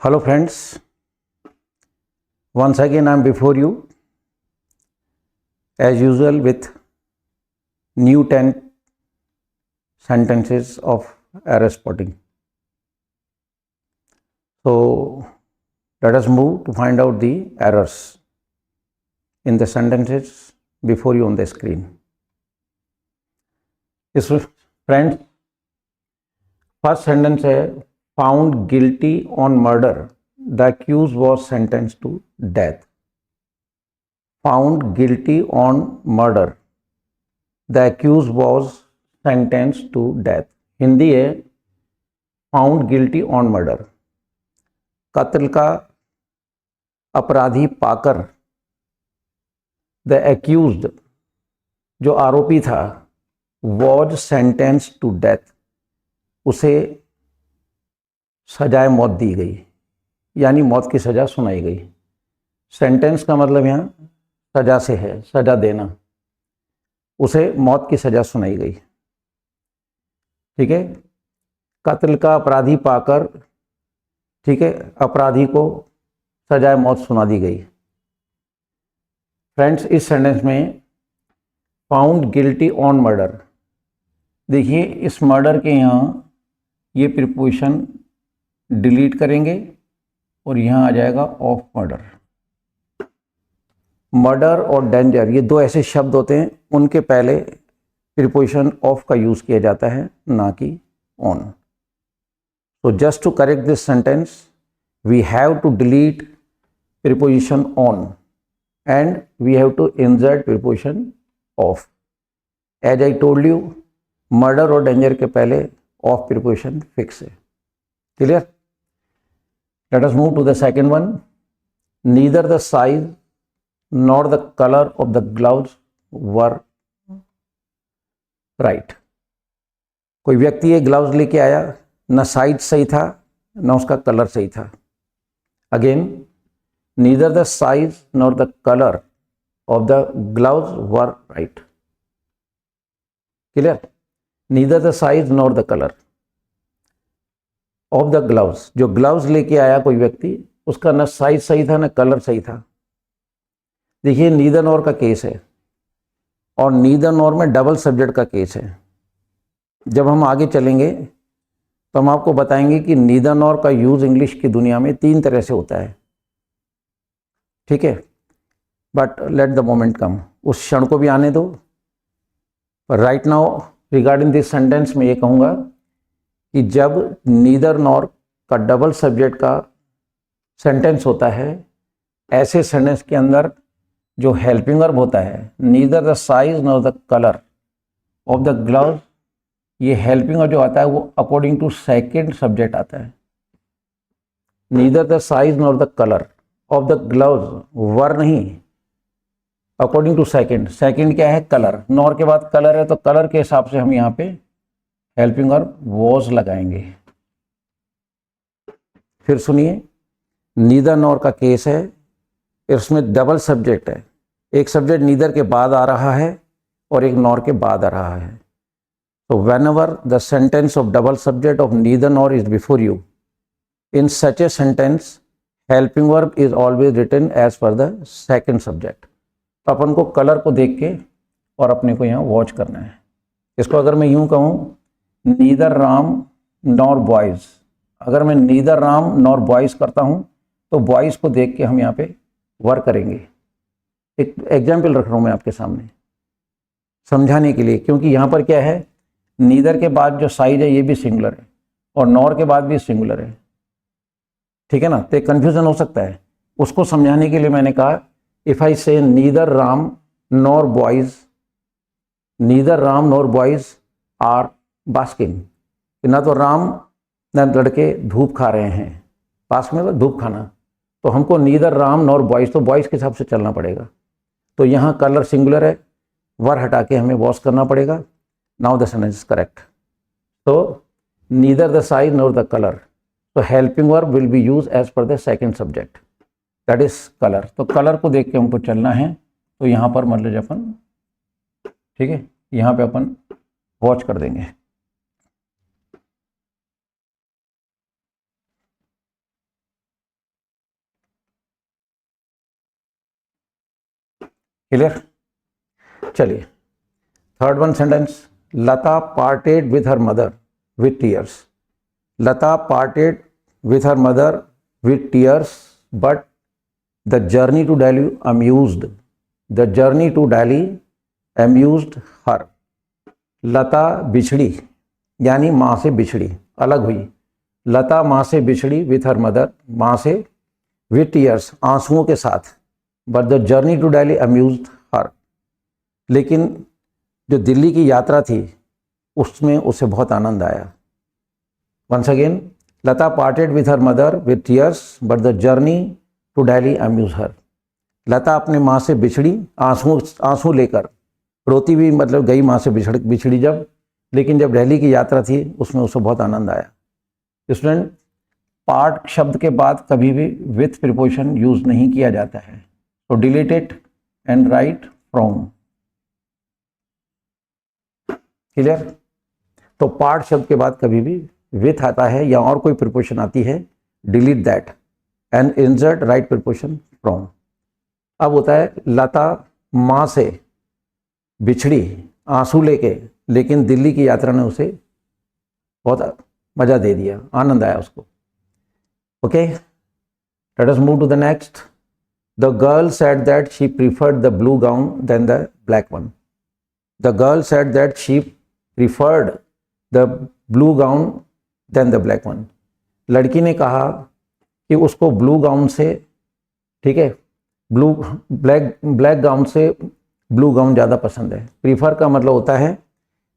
Hello friends, once again I am before you as usual with new 10 sentences of error spotting. So let us move to find out the errors in the sentences before you on the screen. इस friends first sentence है found guilty on murder, the accused was sentenced to death. Found guilty on murder, the accused was sentenced to death. Hindi है found guilty on murder, कत्ल का अपराधी पाकर the accused जो आरोपी था was sentenced to death, उसे सजाए मौत दी गई, यानी मौत की सजा सुनाई गई. सेंटेंस का मतलब यहाँ सजा से है, सजा देना. उसे मौत की सजा सुनाई गई. ठीक है, कत्ल का अपराधी पाकर, ठीक है, अपराधी को सजाए मौत सुना दी गई. फ्रेंड्स इस सेंटेंस में फाउंड गिल्टी ऑन मर्डर, देखिए इस मर्डर के यहाँ ये प्रीपोजिशन डिलीट करेंगे और यहाँ आ जाएगा ऑफ मर्डर. मर्डर और डेंजर ये दो ऐसे शब्द होते हैं, उनके पहले प्रीपोजिशन ऑफ का यूज किया जाता है, ना कि on. So just to correct this sentence we have to delete preposition on and we have to insert preposition of. As I told you, murder और डेंजर के पहले ऑफ प्रीपोजिशन फिक्स है. Clear? Let us move to the second one. Neither the size nor the color of the gloves were right. कोई व्यक्ति ये gloves लेके आया, ना साइज सही था ना उसका कलर सही था. Again, neither the size nor the color of the gloves were right. Clear? Neither the size nor the color of the gloves, जो ग्लव्स लेके आया कोई व्यक्ति, उसका ना साइज सही था ना कलर सही था. देखिए नीदर नॉर का केस है और नीदर नॉर में डबल सब्जेक्ट का केस है. जब हम आगे चलेंगे तो हम आपको बताएंगे कि नीदर नॉर का यूज इंग्लिश की दुनिया में 3 तरह से होता है. ठीक है, बट लेट द मोमेंट कम, उस क्षण को भी आने दो. Right now regarding this sentence में ये कहूँगा कि जब नीदर नॉर का डबल सब्जेक्ट का सेंटेंस होता है, ऐसे सेंटेंस के अंदर जो हेल्पिंग वर्ब होता है, neither the size nor the colour of the gloves, ये हेल्पिंग वर्ब जो आता है वो अकॉर्डिंग टू सेकंड सब्जेक्ट आता है. Neither the size nor the colour of the gloves were नहीं, अकॉर्डिंग टू सेकंड. सेकंड क्या है? कलर. नॉर के बाद कलर है तो कलर के हिसाब से हम यहाँ पे हेल्पिंग वर्ब वॉज लगाएंगे. फिर सुनिए, नीदर नॉर का केस है, इसमें डबल सब्जेक्ट है. एक सब्जेक्ट नीदर के बाद आ रहा है और एक नॉर के बाद आ रहा है. तो whenever the sentence of double subject of neither nor is before you, in such a sentence helping verb is always written as per the second subject. तो अपन को कलर को देख के और अपने को यहाँ वॉच करना है. इसको अगर मैं यूं कहूँ, नीदर राम नॉर बॉयज, अगर मैं नीदर राम नॉर बॉयज करता हूं तो बॉयज को देख के हम यहाँ पे वर्क करेंगे. एक एग्जाम्पल रख रहा हूं मैं आपके सामने समझाने के लिए, क्योंकि यहाँ पर क्या है, नीदर के बाद जो साइज है ये भी सिंगुलर है और नॉर के बाद भी सिंगुलर है. ठीक है ना, तो कंफ्यूजन हो सकता है. उसको समझाने के लिए मैंने कहा, if I say neither Ram nor boys, neither Ram nor boys are basking, ना तो राम ना लड़के धूप खा रहे हैं. बास्क में धूप खाना, तो हमको नीदर राम नॉर बॉयज, तो बॉयज के हिसाब से चलना पड़ेगा. तो यहाँ कलर सिंगुलर है, वर हटा के हमें वॉश करना पड़ेगा. Now the sentence is correct. तो neither the size nor the colour, तो helping verb will be use as per the second subject, that is colour. तो कलर को देख के हमको चलना है. तो यहाँ पर मतलब अपन, ठीक है, यहाँ पे अपन वॉच कर देंगे. क्लियर? चलिए third one sentence, Lata parted with her mother with tears. Lata parted with her mother with tears but the journey to Delhi amused, the journey to Delhi amused her. Lata बिछड़ी यानी माँ से बिछड़ी, अलग हुई। लता माँ से बिछड़ी विथ हर मदर, माँ से, विथ टीयर्स आंसुओं के साथ, but the journey to Delhi amused her, लेकिन जो दिल्ली की यात्रा थी उसमें उसे बहुत आनंद आया। Once again, Lata parted with her mother with tears but the journey to Delhi amuse her. Lata अपने माँ से बिछड़ी, आंसू लेकर, रोती भी मतलब गई माँ से बिछड़ी जब, लेकिन जब दिल्ली की यात्रा थी उसमें उसे बहुत आनंद आया। स्टूडेंट, पार्ट शब्द के बाद कभी भी विथ प्रीपोजिशन यूज नहीं किया जाता है, तो delete it and right from. Clear? तो पार्ट शब्द के बाद कभी भी विथ आता है या और कोई प्रीपोजिशन आती है, delete that and insert right preposition from. अब होता है लता माँ से बिछड़ी आंसू लेके, लेकिन दिल्ली की यात्रा ने उसे बहुत मजा दे दिया, आनंद आया उसको। Okay, let us move to the next. The girl said that she preferred the blue gown then the black one. The girl said that she preferred the blue gown then the black one. लड़की ने कहा कि उसको blue gown से, ठीक है, black gown से blue gown ज़्यादा पसंद है। प्रीफर का मतलब होता है,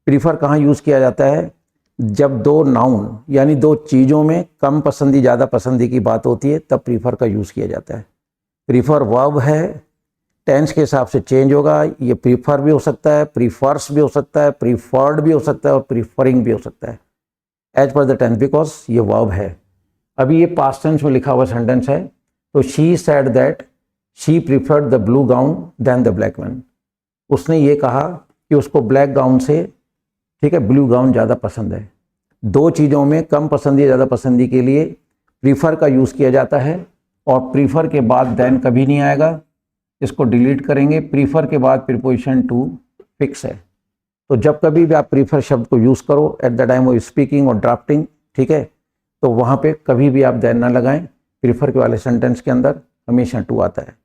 प्रीफर कहाँ यूज़ किया जाता है, जब दो नाउन यानी दो चीज़ों में कम पसंदी ज़्यादा पसंदी की बात होती है, तब प्रीफर का यूज़ किया जाता है। प्रीफर वर्ब है, टेंस के हिसाब से चेंज होगा। ये प्रीफर भी हो सकता है, प्रीफर्स भी हो सकता है, प्रीफर्ड भी हो सकता है और प्रीफरिंग भी हो सकता है, as per the tense, because ये वर्ब है। अभी ये पास्ट टेंस में लिखा हुआ सेंटेंस है, तो she said that she preferred the blue gown then the black one. उसने ये कहा कि उसको ब्लैक गाउन से, ठीक है, ब्लू गाउन ज़्यादा पसंद है। दो चीज़ों में कम पसंदी ज़्यादा पसंदी के लिए प्रीफर का यूज़ किया जाता है, और प्रीफर के बाद देन कभी नहीं आएगा, इसको डिलीट करेंगे। प्रीफर के बाद प्रीपोजिशन टू फिक्स है, तो जब कभी भी आप प्रीफर शब्द को यूज़ करो at the time of speaking और ड्राफ्टिंग, ठीक है, तो वहाँ पे कभी भी आप देन ना लगाएं। प्रीफर के वाले सेंटेंस के अंदर हमेशा टू आता है।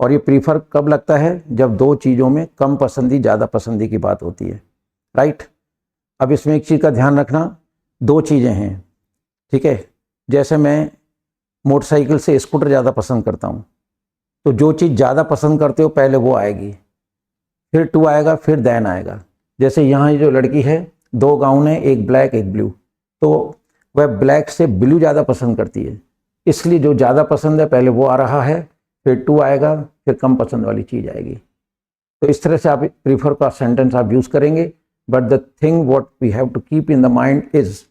और ये प्रीफर कब लगता है, जब दो चीज़ों में कम पसंदी ज़्यादा पसंदी की बात होती है, राइट। अब इसमें एक चीज़ का ध्यान रखना, दो चीज़ें हैं, ठीक है, जैसे मैं मोटरसाइकिल से स्कूटर ज़्यादा पसंद करता हूँ, तो जो चीज़ ज़्यादा पसंद करते हो पहले वो आएगी, फिर टू आएगा, फिर देन आएगा। जैसे यहाँ जो लड़की है, दो गाउन है, एक ब्लैक एक ब्लू, तो वह ब्लैक से ब्लू ज़्यादा पसंद करती है, इसलिए जो ज़्यादा पसंद है पहले वो आ रहा है, फिर टू आएगा, फिर कम पसंद वाली चीज़ आएगी। तो इस तरह से आप प्रीफर का सेंटेंस आप यूज़ करेंगे। But the thing what we have to keep in the mind is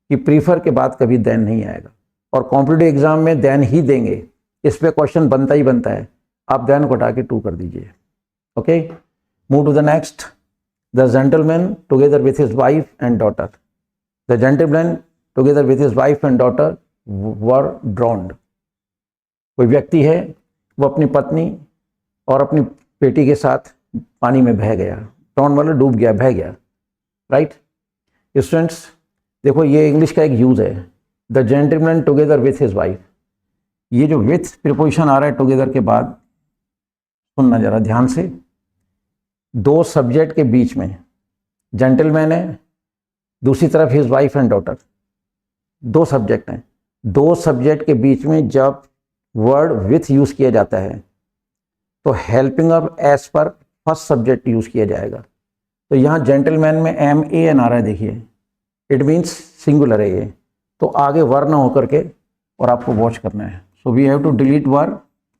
कि प्रीफर के बाद कभी देन नहीं आएगा, और कॉम्पिटिटिव एग्जाम में देन ही देंगे, इस पर क्वेश्चन बनता ही बनता है। आप देन को हटा के टू कर दीजिए। Okay, move to the next. The gentleman together with his wife and daughter. The gentleman together with his wife and daughter were drowned. कोई व्यक्ति है, वो अपनी पत्नी और अपनी बेटी के साथ पानी में बह गया। ड्रॉन्ड मतलब डूब गया, बह गया, राइट। स्टूडेंट्स देखो, ये इंग्लिश का एक यूज़ है, the gentleman together with his wife. ये जो विथ प्रीपोजिशन आ रहा है टुगेदर के बाद, सुनना जरा ध्यान से, दो सब्जेक्ट के बीच में जेंटलमैन है, दूसरी तरफ हिज वाइफ एंड डॉटर, दो सब्जेक्ट हैं। दो सब्जेक्ट के बीच में जब वर्ड विथ यूज़ किया जाता है तो helping verb as per first subject use किया जाएगा। तो यहाँ जेंटलमैन में MAN आ रहा है, देखिए, इट मीन्स सिंगुलर है ये, तो आगे वर ना होकर के और आपको वॉच करना है। So we have to delete were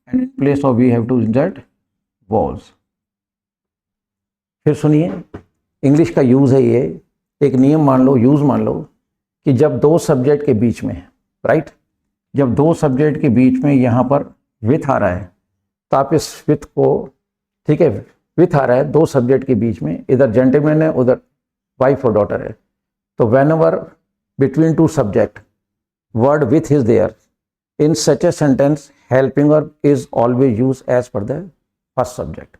and in place of we have to insert was. फिर सुनिए, इंग्लिश का यूज़ है ये, एक नियम मान लो, यूज़ मान लो कि जब दो सब्जेक्ट के बीच में, राइट, जब दो सब्जेक्ट के बीच में यहाँ पर विथ आ रहा है, तो आप इस विथ को, ठीक है, विथ आ रहा है दो सब्जेक्ट के बीच में, इधर जेंटलमैन है उधर वाइफ और डॉटर है, तो whenever between two subject word with is there in such a sentence helping verb is always used as per the first subject.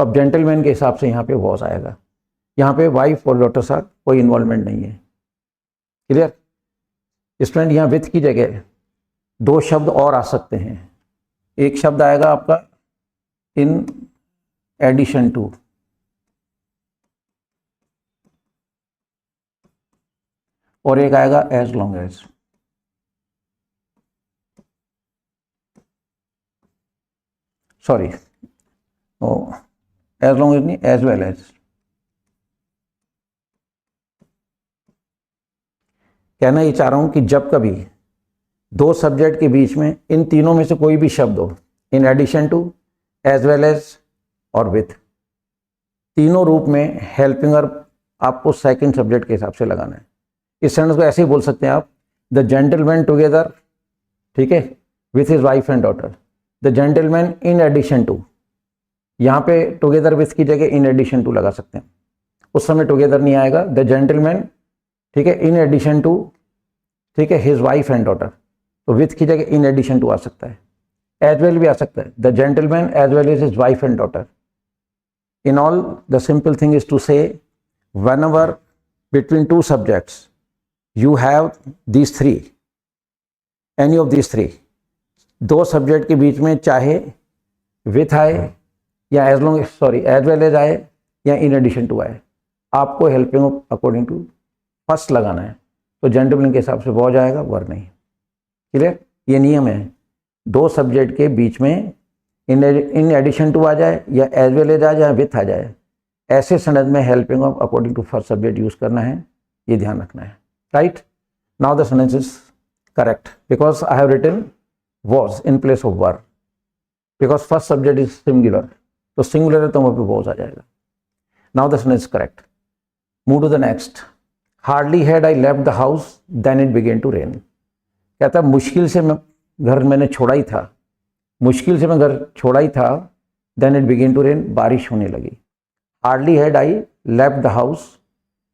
तो अब जेंटलमैन के हिसाब से यहाँ पे वॉज आएगा। यहाँ पे वाइफ और डॉटर साथ कोई इन्वॉल्वमेंट नहीं है। क्लियर? स्टूडेंट, यहाँ विथ की जगह दो शब्द और आ सकते हैं। एक शब्द आएगा आपका इन एडिशन टू, और एक आएगा as long as. Sorry, as long as नहीं, एज वेल एज। कहना ये चाह रहा हूं कि जब कभी दो सब्जेक्ट के बीच में इन तीनों में से कोई भी शब्द हो, in addition to, as well as और विथ, तीनों रूप में हेल्पिंग वर्ब आपको सेकंड सब्जेक्ट के हिसाब से लगाना है। इस सेंटेंस को ऐसे ही बोल सकते हैं आप, द जेंटलमैन टुगेदर, ठीक है, with his wife and daughter. The gentleman in addition to, यहाँ पे टुगेदर विथ की जगह इन एडिशन टू लगा सकते हैं, उस समय टुगेदर नहीं आएगा। द जेंटलमैन, ठीक है, इन एडिशन टू, ठीक है, हिज वाइफ एंड डॉटर, तो विथ की जगह इन एडिशन टू आ सकता है। एज वेल भी आ सकता है, the gentleman as well is his wife and daughter. In all the simple thing is to say whenever between two subjects you have these three, any of these three, दो subject के बीच में चाहे with आए या as long, sorry, as well as आए या इन addition to आए, आपको हेल्पिंग अकॉर्डिंग टू फर्स्ट लगाना है। तो जेंटलमैन के हिसाब से वॉज आएगा, वर नहीं। क्लियर? ये नियम है। दो सब्जेक्ट के बीच में इन एडिशन टू आ जाए या एज वेल एज आ जाए, विथ आ जाए, ऐसे सेंटेंस में helping of according to first subject use करना है, ये ध्यान रखना है। Right? Now the sentence is correct because I have written was in place of were, because first subject is singular, तो सिंगुलर है तो वहाँ पे वॉज आ जाएगा। Now the sentence correct. Move to the next. Hardly had I left the house then it began to rain. कहता है मुश्किल से मैं घर मैंने छोड़ा ही था, मुश्किल से मैं घर छोड़ा ही था, then it began to rain, बारिश होने लगी। Hardly had I left the house,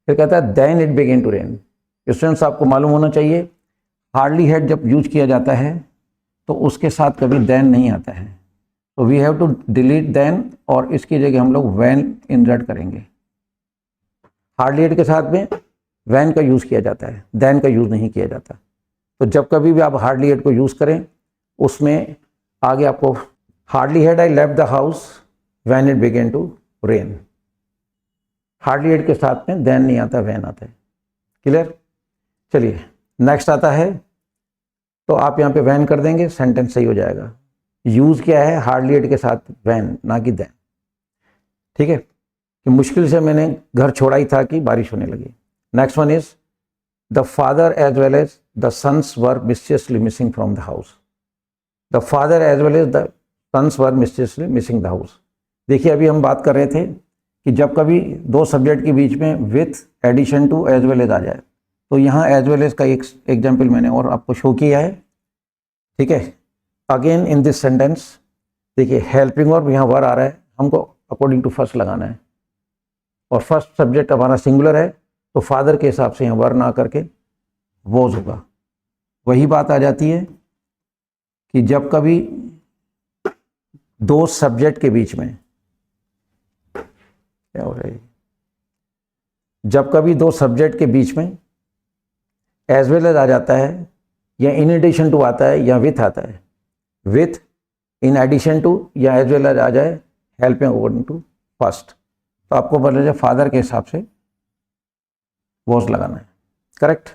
फिर कहता है then it began to rain. Students, आपको मालूम होना चाहिए हार्डली हैड जब यूज किया जाता है तो उसके साथ कभी देन नहीं आता है, तो we have to delete then और इसकी जगह हम लोग व्हेन इंसर्ट करेंगे। हार्डली हैड के साथ में व्हेन का यूज़ किया जाता है, देन का यूज़ नहीं किया जाता। तो जब कभी भी आप हार्डली हैड को यूज़ करें, उसमें आगे आपको hardly had I left the house when it began to rain. Hardly had के साथ में देन नहीं आता, व्हेन आता है। क्लियर? चलिए नेक्स्ट आता है, तो आप यहाँ पे व्हेन कर देंगे, सेंटेंस सही हो जाएगा। यूज़ क्या है? हार्डली हैड के साथ व्हेन, ना कि देन। ठीक है, कि मुश्किल से मैंने घर छोड़ा ही था कि बारिश होने लगी। Next one is the father as well as the sons were mysteriously missing from the house. The father as well as the sons were mysteriously missing the house. देखिए अभी हम बात कर रहे थे कि जब कभी दो सब्जेक्ट के बीच में with addition to as well as आ जाए, तो यहाँ एज वेल एज का एक एग्जाम्पल मैंने और आपको शो किया है। ठीक है, अगेन इन दिस सेंटेंस देखिए हेल्पिंग वर्ब यहाँ वर आ रहा है, हमको अकॉर्डिंग टू फर्स्ट लगाना है, और फर्स्ट सब्जेक्ट हमारा सिंगुलर है, तो फादर के हिसाब से यहाँ वर ना करके वॉज होगा। वही बात आ जाती है कि जब कभी दो सब्जेक्ट के बीच में क्या हो रहा है, जब कभी दो सब्जेक्ट के बीच में एज वेल एज आ जाता है या इन एडिशन टू आता है या विथ आता है, विथ, इन एडिशन टू या एज वेल एज आ जाए हेल्पिंग अकॉर्डिंग टू फर्स्ट, तो आपको बोला जाए फादर के हिसाब से वॉज लगाना है। Correct?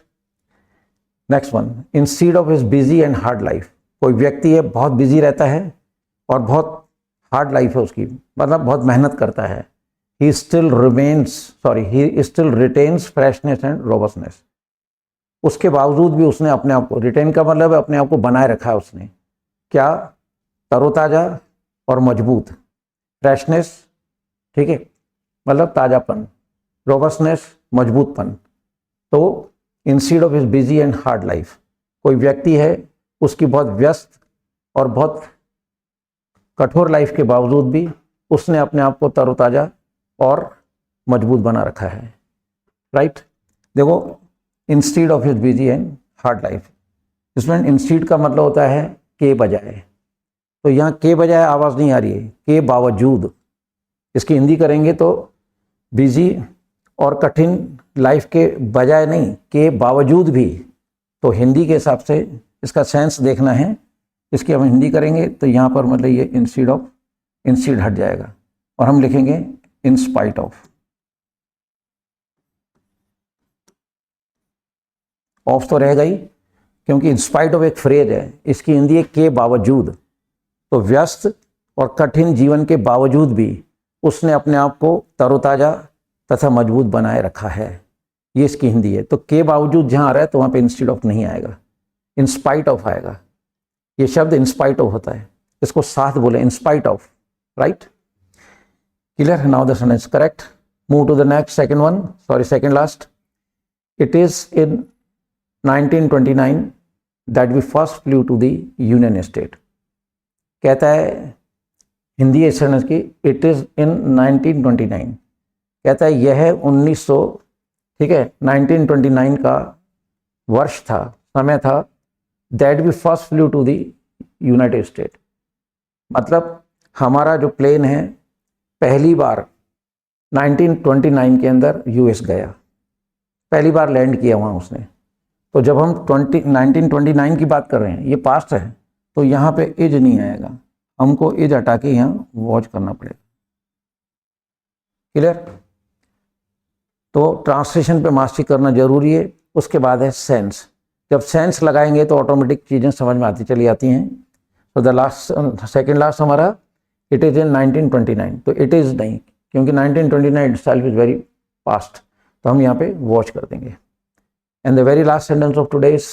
Next one, instead of his busy and hard life. कोई व्यक्ति है बहुत बिजी रहता है और बहुत हार्ड लाइफ है उसकी, मतलब बहुत मेहनत करता है। he still retains freshness and robustness। उसके बावजूद भी उसने अपने आप को, रिटेन का मतलब है अपने आप को बनाए रखा है उसने, क्या? तरोताजा और मजबूत। फ्रेशनेस, ठीक है, मतलब ताजापन। रोबस्टनेस, मजबूतपन। तो instead of his busy and hard life, कोई व्यक्ति है उसकी बहुत व्यस्त और बहुत कठोर लाइफ के बावजूद भी उसने अपने आप को तरोताजा और मजबूत बना रखा है। राइट? देखो, instead of his busy and hard life, इसमें इंस्टीड का मतलब होता है के बजाय, तो यहाँ के बजाय आवाज़ नहीं आ रही है, के बावजूद। इसकी हिंदी करेंगे तो बिजी और कठिन लाइफ के बजाय नहीं, के बावजूद भी, तो हिंदी के हिसाब से इसका सेंस देखना है। इसकी हम हिंदी करेंगे तो यहाँ पर मतलब ये इंस्टीड ऑफ, इंस्टीड हट जाएगा और हम लिखेंगे इन स्पाइट ऑफ। ऑफ तो रहेगा ही, क्योंकि इन स्पाइट ऑफ एक फ्रेज है, इसकी हिंदी है के बावजूद। तो व्यस्त और कठिन जीवन के बावजूद भी उसने अपने आप को तरोताज़ा तथा मजबूत बनाए रखा है, ये इसकी हिंदी है। तो के बावजूद जहाँ आ रहा है तो वहाँ पे इंस्टीड ऑफ नहीं आएगा, इन स्पाइट ऑफ आएगा। ये शब्द इन स्पाइट ऑफ होता है, इसको साथ बोले in spite of, right? Clear? Now the sentence correct. Move to the next, second one, sorry second last. It is in 1929 that we first flew to the union state. कहता है हिंदी इस sentence की, it is in 1929, कहता है यह 1900, ठीक है, 1929 का वर्ष था, समय था, that we first flew to the united state. मतलब हमारा जो प्लेन है पहली बार 1929 के अंदर यूएस गया, पहली बार लैंड किया वहाँ उसने। तो जब हम 1929 की बात कर रहे हैं, ये पास्ट है, तो यहाँ पे इज नहीं आएगा, हमको इज हटा के यहाँ वॉच करना पड़ेगा। क्लियर? तो ट्रांसलेशन पे मास्टरी करना जरूरी है। उसके बाद है सेंस। जब सेंस लगाएंगे तो ऑटोमेटिक चीज़ें समझ में आती चली जाती हैं। तो द लास्ट, सेकेंड लास्ट हमारा इट इज़ इन 1929, तो इट इज़ नहीं, क्योंकि 1929 इटसेल्फ इज़ वेरी पास्ट, तो हम यहाँ पे वॉच कर देंगे। And the very last sentence of today is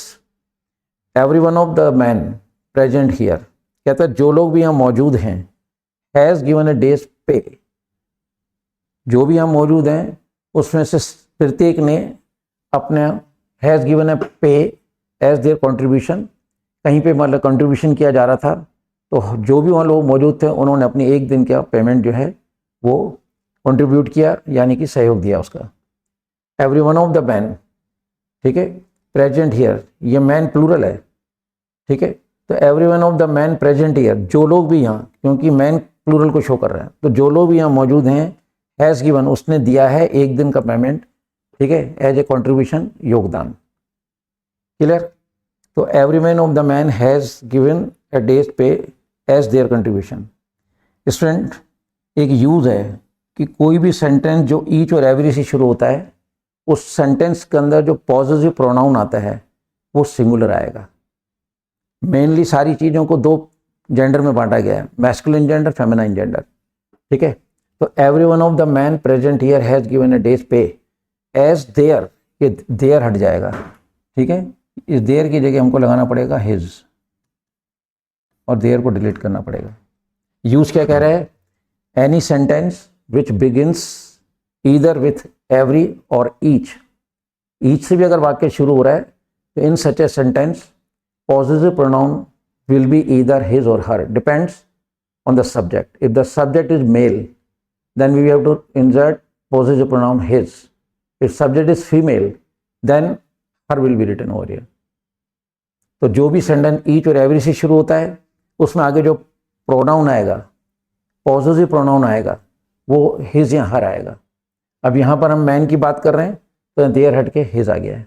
every one of the man present here, कहता है जो लोग भी यहाँ मौजूद हैं, हैज़ गिवन ए डेज पे, जो भी यहाँ मौजूद हैं उसमें से प्रत्येक ने अपने हैज़ गिवन ए पे एज देयर कंट्रीब्यूशन, कहीं पे मतलब कंट्रीब्यूशन किया जा रहा था, तो जो भी वहाँ लोग मौजूद थे उन्होंने अपनी एक दिन का पेमेंट जो है वो कंट्रीब्यूट किया, यानी कि सहयोग दिया उसका। Every one of the man, ठीक है, प्रेजेंट हियर, ये मैन प्लूरल है, ठीक है, तो every one of the man present here, जो लोग भी यहाँ, क्योंकि मैन प्लूरल को शो कर रहा है, तो जो लोग भी यहाँ मौजूद हैं, हैज़ गिवन, उसने दिया है एक दिन का पेमेंट, ठीक है, एज ए कंट्रीब्यूशन, योगदान। क्लियर? तो every man of the man has given A days पे एज देयर कंट्रीब्यूशन। स्टूडेंट, एक यूज़ है कि कोई भी सेंटेंस जो ईच और एवरी से शुरू होता है, उस सेंटेंस के अंदर जो पॉजिटिव प्रोनाउन आता है वो सिंगुलर आएगा। मेनली सारी चीज़ों को दो जेंडर में बांटा गया है, मैस्कुलिन जेंडर, फेमिनाइन जेंडर, ठीक है। तो every one of the man present here has given A days पे एज देयर, ये देयर हट जाएगा, ठीक है, इस देयर की जगह हमको लगाना पड़ेगा हिज, और देयर को डिलीट करना पड़ेगा। यूज क्या कह रहा है? Any sentence which begins either with every और ईच से भी अगर वाक्य शुरू हो रहा है तो in such a sentence positive pronoun will be either his और her, depends on the subject. If the subject is male, then we have to insert possessive pronoun his. If subject is female, then her will be written over here. तो जो भी sentence each और every से शुरू होता है उसमें आगे जो प्रोनाउन आएगा, पॉजिटिव प्रोनाउन आएगा, वो हिज या हर आएगा। अब यहाँ पर हम मैन की बात कर रहे हैं तो देयर हट के हिज आ गया है।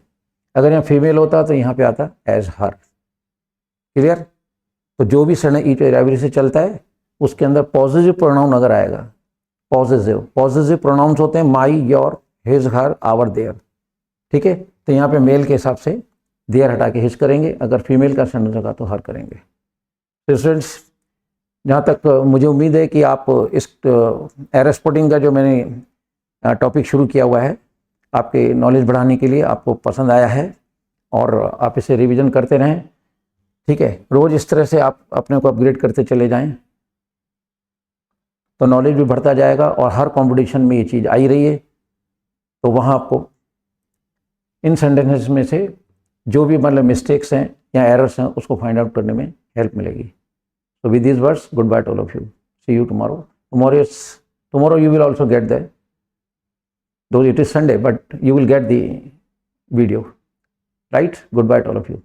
अगर यहाँ फीमेल होता तो यहाँ पे आता एज हर। क्लियर? तो जो भी सेंटेंस ईच और एवरी से चलता है उसके अंदर पॉजिटिव प्रोनाउन अगर आएगा, पॉजिटिव प्रोनाउंस होते हैं my, your, his, her, our, their, ठीक है। तो यहाँ पे मेल के हिसाब से देयर हटा के हिज करेंगे, अगर फीमेल का सेंटेंस होगा तो हर करेंगे। तो स्टूडेंट्स, जहाँ तक मुझे उम्मीद है कि आप इस एयरस्पोर्टिंग का जो मैंने टॉपिक शुरू किया हुआ है आपके नॉलेज बढ़ाने के लिए आपको पसंद आया है और आप इसे रिवीजन करते रहें, ठीक है। रोज़ इस तरह से आप अपने को अपग्रेड करते चले जाएं तो नॉलेज भी बढ़ता जाएगा और हर कंपटीशन में ये चीज़ आई रही है, तो वहाँ आपको इन सेंटेंसेस में से जो भी मतलब मिस्टेक्स हैं या एरर्स हैं उसको फाइंड आउट करने में हेल्प मिलेगी। So with these words, goodbye to all of you. See you tomorrow. Tomorrow you will also get though it is Sunday, but you will get the video, right? Goodbye to all of you.